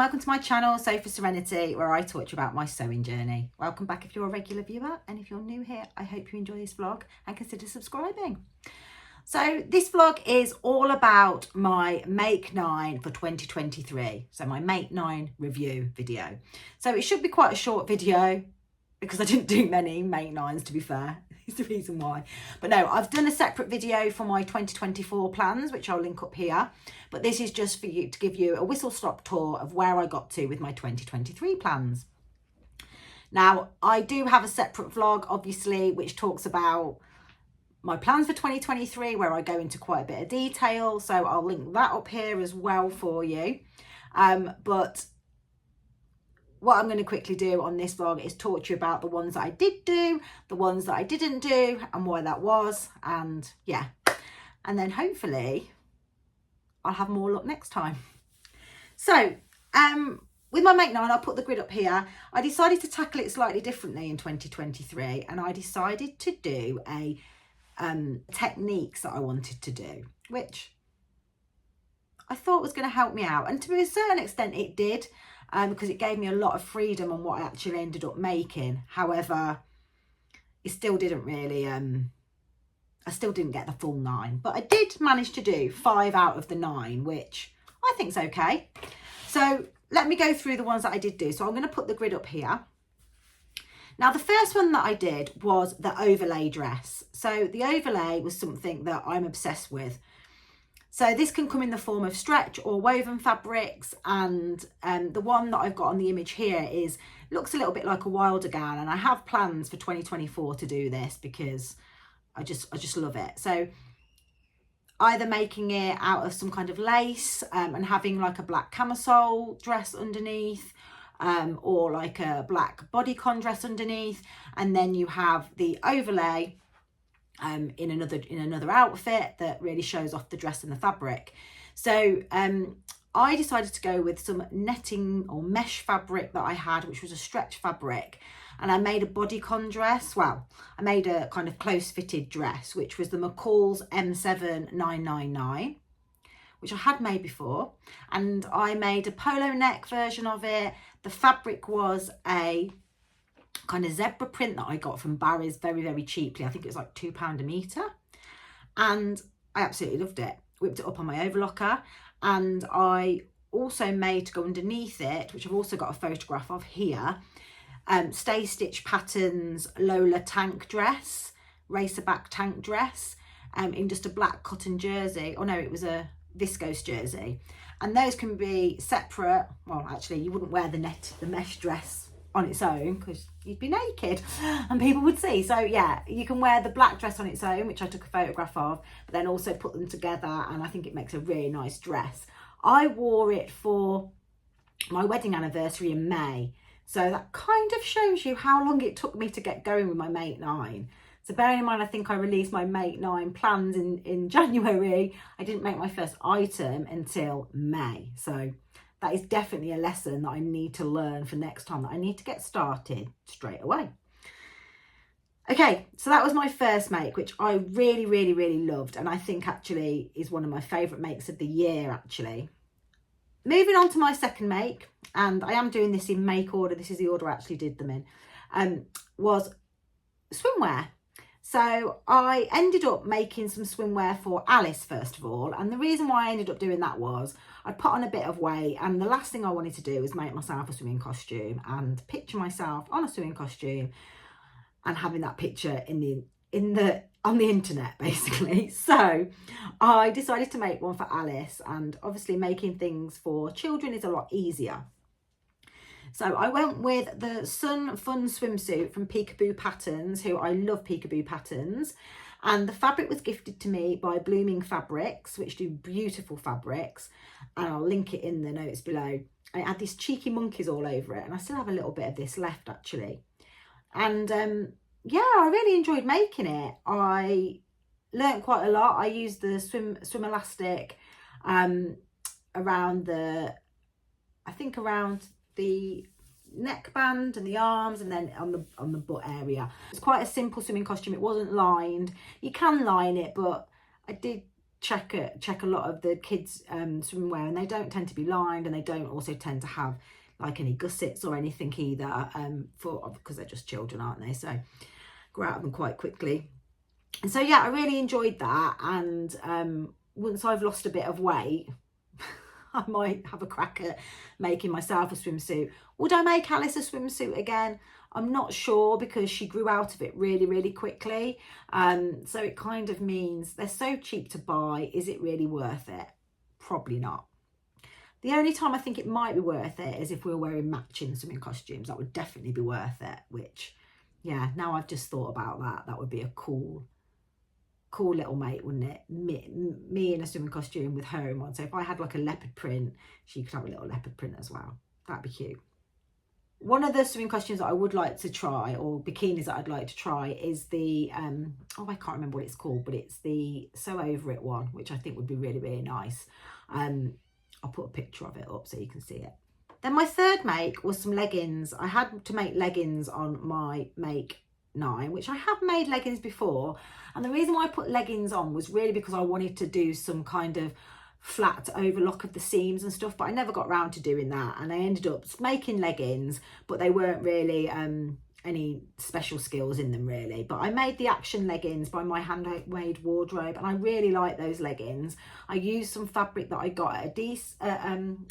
welcome to my channel, Sew for Serenity, where I talk to you about my sewing journey. Welcome back if you're a regular viewer, and if you're new here, I hope you enjoy this vlog and consider subscribing. So this vlog is all about my Make 9 for 2023. So my Make 9 review video. So it should be quite a short video because I didn't do many Make 9s, to be fair. Is the reason why. But no, I've done a separate video for my 2024 plans, which I'll link up here. But this is just for you to give you a whistle-stop tour of where I got to with my 2023 plans. Now, I do have a separate vlog, obviously, which talks about my plans for 2023, where I go into quite a bit of detail. So I'll link that up here as well for you. But what I'm going to quickly do on this vlog is talk to you about the ones that I did do, the ones that I didn't do, and why that was. And yeah, and then hopefully I'll have more luck next time. So with my Make 9, I'll put the grid up here. I decided to tackle it slightly differently in 2023, and I decided to do a techniques that I wanted to do, which I thought was going to help me out, and to a certain extent it did. Because it gave me a lot of freedom on what I actually ended up making. However, it still didn't really, I still didn't get the full 9. But I did manage to do 5 out of the 9, which I think is okay. So let me go through the ones that I did do. So I'm going to put the grid up here. Now, the first one that I did was the overlay dress. So the overlay was something that I'm obsessed with. So this can come in the form of stretch or woven fabrics, and the one that I've got on the image here looks a little bit like a wilder gown, and I have plans for 2024 to do this because I just love it. So either making it out of some kind of lace and having like a black camisole dress underneath, or like a black bodycon dress underneath, and then you have the overlay in another outfit that really shows off the dress and the fabric. So I decided to go with some netting or mesh fabric that I had, which was a stretch fabric, and I made a bodycon dress. Well, I made a kind of close fitted dress, which was the McCall's M7999, which I had made before, and I made a polo neck version of it. The fabric was a kind of zebra print that I got from Barry's very, very cheaply. I think it was like £2 a metre. And I absolutely loved it. Whipped it up on my overlocker. And I also made, to go underneath it, which I've also got a photograph of here, Stay Stitch Patterns Lola tank dress, racer back tank dress, in just a black cotton jersey. Oh no, it was a viscose jersey. And those can be separate. Well, actually, you wouldn't wear the mesh dress on its own because you'd be naked and people would see. So yeah, you can wear the black dress on its own, which I took a photograph of, but then also put them together, and I think it makes a really nice dress. I wore it for my wedding anniversary in May, so that kind of shows you how long it took me to get going with my Make 9. So bearing in mind, I think I released my Make 9 plans in January. I didn't make my first item until May. So that is definitely a lesson that I need to learn for next time, that I need to get started straight away. Okay, so that was my first make, which I really, really, really loved. And I think actually is one of my favourite makes of the year, actually. Moving on to my second make, and I am doing this in make order. This is the order I actually did them in, was swimwear. So I ended up making some swimwear for Alice, first of all. And the reason why I ended up doing that was I put on a bit of weight, and the last thing I wanted to do was make myself a swimming costume and picture myself on a swimming costume and having that picture on the internet, basically. So I decided to make one for Alice, and obviously making things for children is a lot easier. So I went with the Sun Fun swimsuit from Peekaboo Patterns, who I love Peekaboo Patterns. And the fabric was gifted to me by Blooming Fabrics, which do beautiful fabrics. And I'll link it in the notes below. I had these cheeky monkeys all over it, and I still have a little bit of this left, actually. And yeah, I really enjoyed making it. I learnt quite a lot. I used the swim elastic around the neckband and the arms, and then on the butt area. It's quite a simple swimming costume. It wasn't lined. You can line it, but I did check a lot of the kids swimwear, and they don't tend to be lined, and they don't also tend to have like any gussets or anything either, because they're just children, aren't they? So grow out of them quite quickly. And so yeah, I really enjoyed that. And once I've lost a bit of weight, I might have a crack at making myself a swimsuit. Would I make Alice a swimsuit again? I'm not sure, because she grew out of it really, really quickly. So it kind of means they're so cheap to buy. Is it really worth it? Probably not. The only time I think it might be worth it is if we're wearing matching swimming costumes. That would definitely be worth it, which, yeah, now I've just thought about that. That would be a cool little mate, wouldn't it? Me in a swimming costume with her in one. So if I had like a leopard print, she could have a little leopard print as well. That'd be cute. One of the swimming costumes that I would like to try, or bikinis that I'd like to try, is the oh, I can't remember what it's called, but it's the Sew Over It one, which I think would be really, really nice. I'll put a picture of it up so you can see it. Then my third make was some leggings. I had to make leggings on my make 9, which I have made leggings before, and the reason why I put leggings on was really because I wanted to do some kind of flat overlock of the seams and stuff, but I never got around to doing that, and I ended up making leggings, but they weren't really any special skills in them really. But I made the action leggings by my handmade wardrobe, and I really like those leggings. I used some fabric that I got at a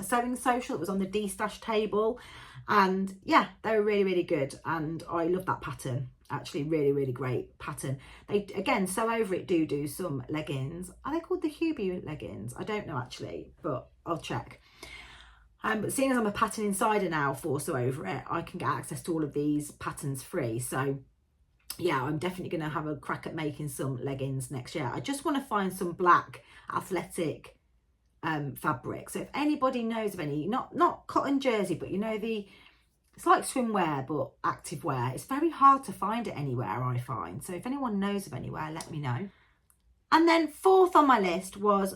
sewing social that was on the D-stash table, and yeah, they were really, really good, and I love that pattern. Actually, really, really great pattern. They, again, Sew Over It do some leggings. Are they called the Hubie leggings? I don't know actually, but I'll check. But seeing as I'm a pattern insider now for Sew Over It, I can get access to all of these patterns free. So yeah, I'm definitely going to have a crack at making some leggings next year. I just want to find some black athletic fabric. So if anybody knows of any, not cotton jersey, but you know, it's like swimwear but activewear. It's very hard to find it anywhere, I find. So if anyone knows of anywhere, let me know. And then fourth on my list was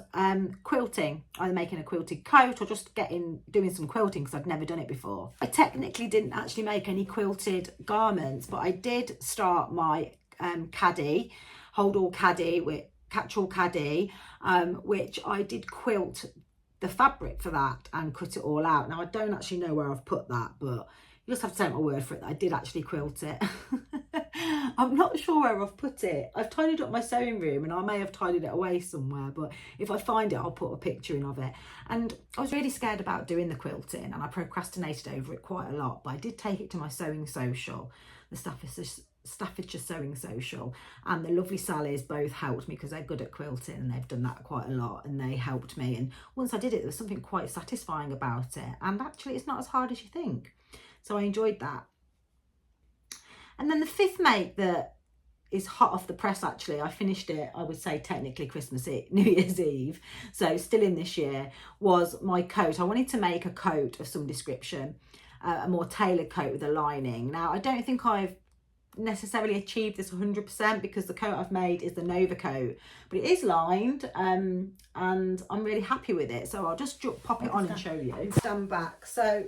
quilting, either making a quilted coat or just doing some quilting, because I'd never done it before. I technically didn't actually make any quilted garments, but I did start my Caddy, hold all Caddy, with catch-all Caddy, which I did quilt the fabric for that and cut it all out. Now I don't actually know where I've put that, but you just have to take my word for it that I did actually quilt it. I'm not sure where I've put it. I've tidied up my sewing room, and I may have tidied it away somewhere, but if I find it, I'll put a picture in of it. And I was really scared about doing the quilting, and I procrastinated over it quite a lot, but I did take it to my sewing social, the Staffordshire Sewing Social, and the lovely Sally's both helped me because they're good at quilting and they've done that quite a lot, and they helped me. And once I did it, there was something quite satisfying about it, and actually it's not as hard as you think. So I enjoyed that. And then the fifth make that is hot off the press, actually, I finished it, I would say technically New Year's Eve, so still in this year, was my coat. I wanted to make a coat of some description, a more tailored coat with a lining. Now I don't think I've necessarily achieved this 100% because the coat I've made is the Nova coat, but it is lined, and I'm really happy with it. So I'll just pop it on and show you. Stand back. So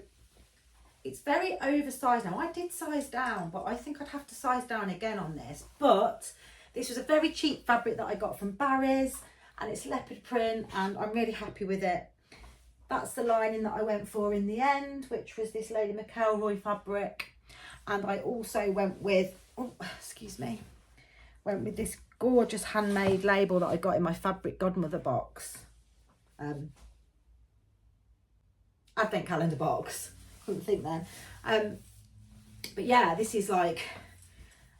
it's very oversized now. I did size down, but I think I'd have to size down again on this. But this was a very cheap fabric that I got from Barry's, and it's leopard print, and I'm really happy with it. That's the lining that I went for in the end, which was this Lady McCall fabric. And I also went with, went with this gorgeous handmade label that I got in my Fabric Godmother box. Advent calendar box. Couldn't think then. But yeah, this is like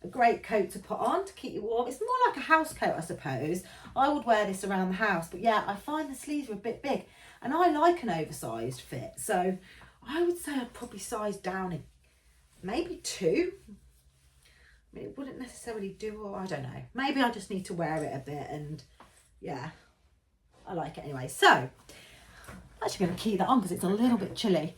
a great coat to put on to keep you warm. It's more like a house coat, I suppose. I would wear this around the house, but yeah, I find the sleeves are a bit big, and I like an oversized fit. So I would say I'd probably size down maybe 2. I mean, it wouldn't necessarily do, or I don't know. Maybe I just need to wear it a bit, and yeah, I like it anyway. So I'm actually going to key that on because it's a little bit chilly.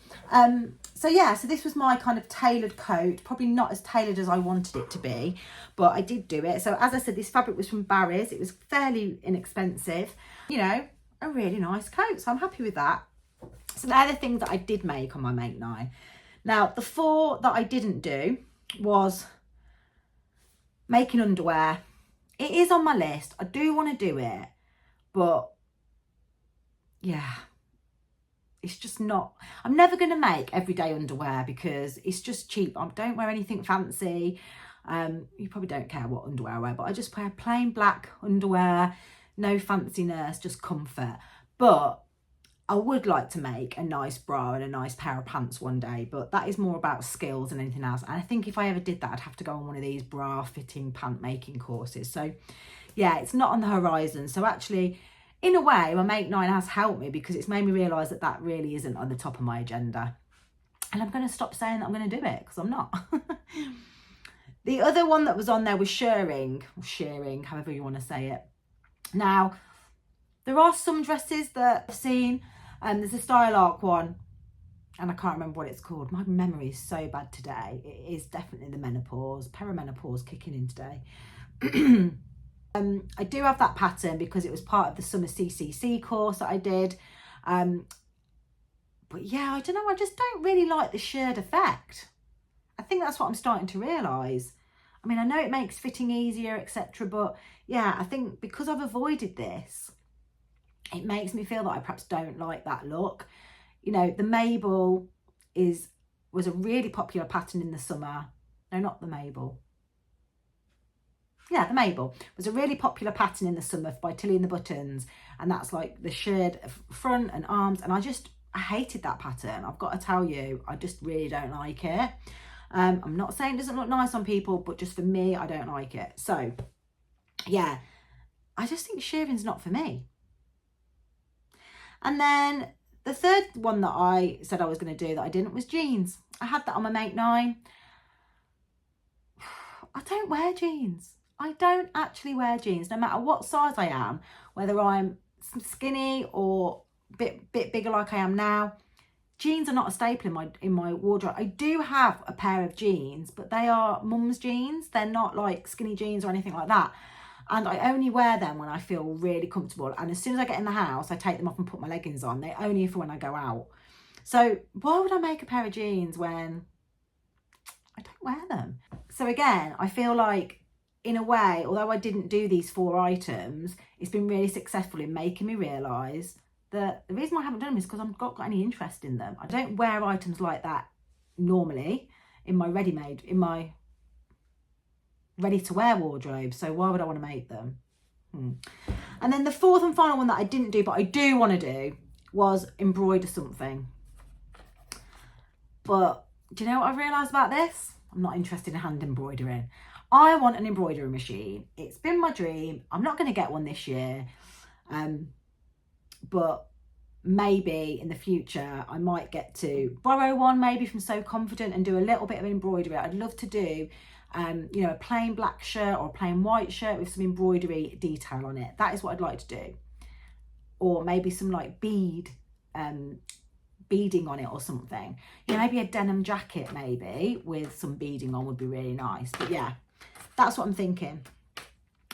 So yeah, so this was my kind of tailored coat, probably not as tailored as I wanted it to be, but I did do it. So as I said, this fabric was from Barry's. It was fairly inexpensive, you know, a really nice coat. So I'm happy with that. So they're the things that I did make on my Make 9. Now, the 4 that I didn't do was making underwear. It is on my list. I do want to do it, but yeah, it's just not, I'm never going to make everyday underwear because it's just cheap. I don't wear anything fancy. You probably don't care what underwear I wear, but I just wear plain black underwear, no fanciness, just comfort. But I would like to make a nice bra and a nice pair of pants one day, but that is more about skills than anything else. And I think if I ever did that, I'd have to go on one of these bra fitting pant making courses. So yeah, it's not on the horizon. So actually, in a way, my Make 9 has helped me because it's made me realise that that really isn't on the top of my agenda. And I'm going to stop saying that I'm going to do it because I'm not. The other one that was on there was shearing, however you want to say it. Now, there are some dresses that I've seen, and there's a style arc one, and I can't remember what it's called. My memory is so bad today. It is definitely the menopause, perimenopause kicking in today. I do have that pattern because it was part of the summer CCC course that I did. But yeah, I don't know, I just don't really like the shirred effect. I think that's what I'm starting to realise. I mean, I know it makes fitting easier, etc. But yeah, I think because I've avoided this, it makes me feel that I perhaps don't like that look. You know, the Mabel was a really popular pattern in the summer. No, not the Mabel. Yeah, the Mabel was a really popular pattern in the summer by Tilly and the Buttons. And that's like the shirred front and arms. And I hated that pattern. I've got to tell you, I just really don't like it. I'm not saying it doesn't look nice on people, but just for me, I don't like it. So yeah, I just think shearing's not for me. And then the third one that I said I was going to do that I didn't was jeans. I had that on my Make 9. I don't wear jeans. I don't actually wear jeans, no matter what size I am, whether I'm skinny or a bit bigger like I am now. Jeans are not a staple in my wardrobe. I do have a pair of jeans, but they are mum's jeans. They're not like skinny jeans or anything like that. And I only wear them when I feel really comfortable. And as soon as I get in the house, I take them off and put my leggings on. They're only for when I go out. So why would I make a pair of jeans when I don't wear them? So again, I feel like, in a way, although I didn't do these 4 items, it's been really successful in making me realise that the reason why I haven't done them is because I've not got any interest in them. I don't wear items like that normally in my ready-to-wear wardrobe. So why would I want to make them? And then the fourth and final one that I didn't do, but I do want to do, was embroider something. But do you know what I've realised about this? I'm not interested in hand embroidering. I want an embroidery machine. It's been my dream. I'm not going to get one this year. But maybe in the future I might get to borrow one, maybe from So Confident, and do a little bit of embroidery. I'd love to do you know, a plain black shirt or a plain white shirt with some embroidery detail on it. That is what I'd like to do. Or maybe some like beading on it or something. You know, maybe a denim jacket maybe with some beading on would be really nice. But yeah, that's what I'm thinking.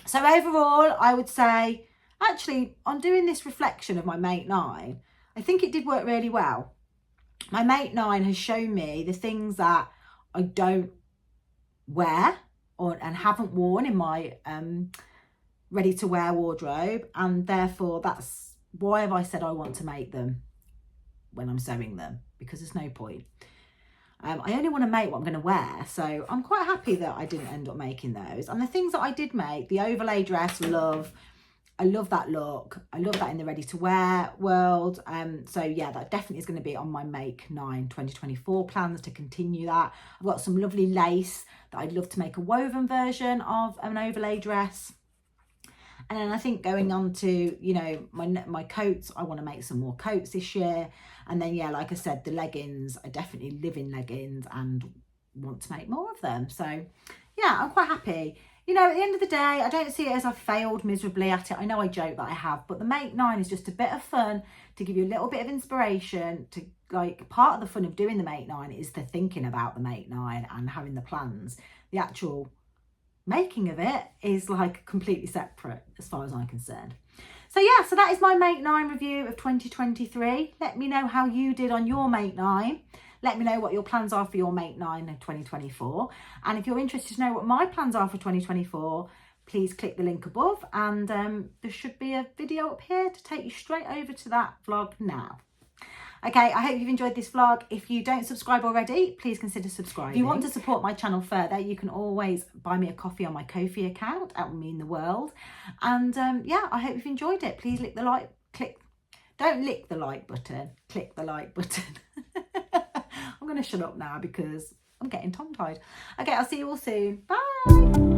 So overall, I would say, actually, on doing this reflection of my Make 9, I think it did work really well. My Make 9 has shown me the things that I don't wear and haven't worn in my ready-to-wear wardrobe, and therefore that's why have I said I want to make them when I'm sewing them, because there's no point. I only want to make what I'm going to wear, so I'm quite happy that I didn't end up making those. And the things that I did make, the overlay dress, I love that look. I love that in the ready-to-wear world. So yeah, that definitely is going to be on my Make 9 2024 plans to continue that. I've got some lovely lace that I'd love to make a woven version of an overlay dress. And then I think going on to, you know, my coats, I want to make some more coats this year. And then, yeah, like I said, the leggings, I definitely live in leggings and want to make more of them. So yeah, I'm quite happy. You know, at the end of the day, I don't see it as I've failed miserably at it. I know I joke that I have, but the Make 9 is just a bit of fun to give you a little bit of inspiration. To like, part of the fun of doing the Make 9 is the thinking about the Make 9 and having the plans. The actual making of it is like completely separate as far as I'm concerned. So yeah, so that is my Make 9 review of 2023. Let me know how you did on your Make 9. Let me know what your plans are for your Make 9 in 2024. And if you're interested to know what my plans are for 2024, please click the link above, and there should be a video up here to take you straight over to that vlog now. Okay, I hope you've enjoyed this vlog. If you don't subscribe already, please consider subscribing. If you want to support my channel further, you can always buy me a coffee on my Ko-fi account. That would mean the world. And yeah, I hope you've enjoyed it. Please don't lick the like button, click the like button. I'm going to shut up now because I'm getting tongue-tied. Okay, I'll see you all soon. Bye.